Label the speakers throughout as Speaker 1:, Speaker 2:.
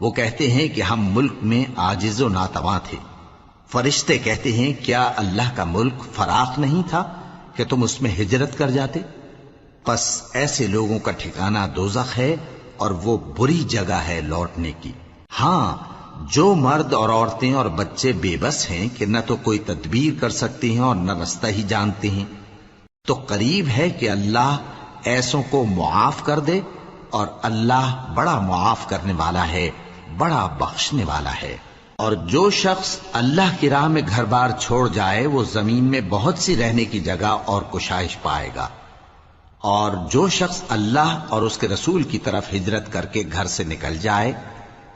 Speaker 1: وہ کہتے ہیں کہ ہم ملک میں عاجز و ناتواں تھے۔ فرشتے کہتے ہیں کیا اللہ کا ملک فراخ نہیں تھا کہ تم اس میں ہجرت کر جاتے؟ پس ایسے لوگوں کا ٹھکانہ دوزخ ہے اور وہ بری جگہ ہے لوٹنے کی۔ ہاں، جو مرد اور عورتیں اور بچے بے بس ہیں کہ نہ تو کوئی تدبیر کر سکتے ہیں اور نہ رستہ ہی جانتے ہیں، تو قریب ہے کہ اللہ ایسوں کو معاف کر دے، اور اللہ بڑا معاف کرنے والا ہے، بڑا بخشنے والا ہے۔ اور جو شخص اللہ کی راہ میں گھر بار چھوڑ جائے وہ زمین میں بہت سی رہنے کی جگہ اور کشائش پائے گا، اور جو شخص اللہ اور اس کے رسول کی طرف ہجرت کر کے گھر سے نکل جائے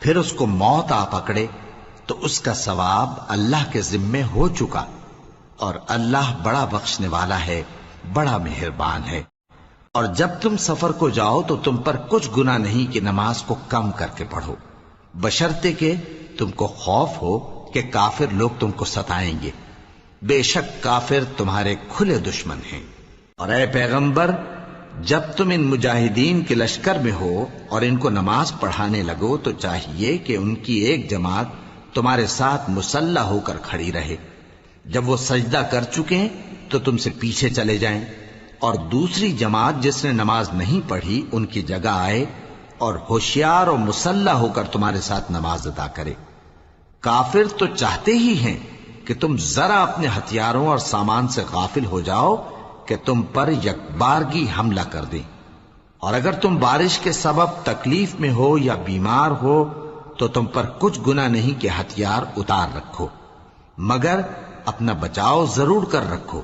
Speaker 1: پھر اس کو موت آ پکڑے تو اس کا ثواب اللہ کے ذمے ہو چکا، اور اللہ بڑا بخشنے والا ہے، بڑا مہربان ہے۔ اور جب تم سفر کو جاؤ تو تم پر کچھ گناہ نہیں کہ نماز کو کم کر کے پڑھو، بشرطے کہ تم کو خوف ہو کہ کافر لوگ تم کو ستائیں گے، بے شک کافر تمہارے کھلے دشمن ہیں۔ اور اے پیغمبر، جب تم ان مجاہدین کے لشکر میں ہو اور ان کو نماز پڑھانے لگو تو چاہیے کہ ان کی ایک جماعت تمہارے ساتھ مسلح ہو کر کھڑی رہے، جب وہ سجدہ کر چکیں تو تم سے پیچھے چلے جائیں، اور دوسری جماعت جس نے نماز نہیں پڑھی ان کی جگہ آئے اور ہوشیار اور مسلح ہو کر تمہارے ساتھ نماز ادا کرے۔ کافر تو چاہتے ہی ہیں کہ تم ذرا اپنے ہتھیاروں اور سامان سے غافل ہو جاؤ کہ تم پر یکبارگی حملہ کر دیں، اور اگر تم بارش کے سبب تکلیف میں ہو یا بیمار ہو تو تم پر کچھ گناہ نہیں کہ ہتھیار اتار رکھو، مگر اپنا بچاؤ ضرور کر رکھو۔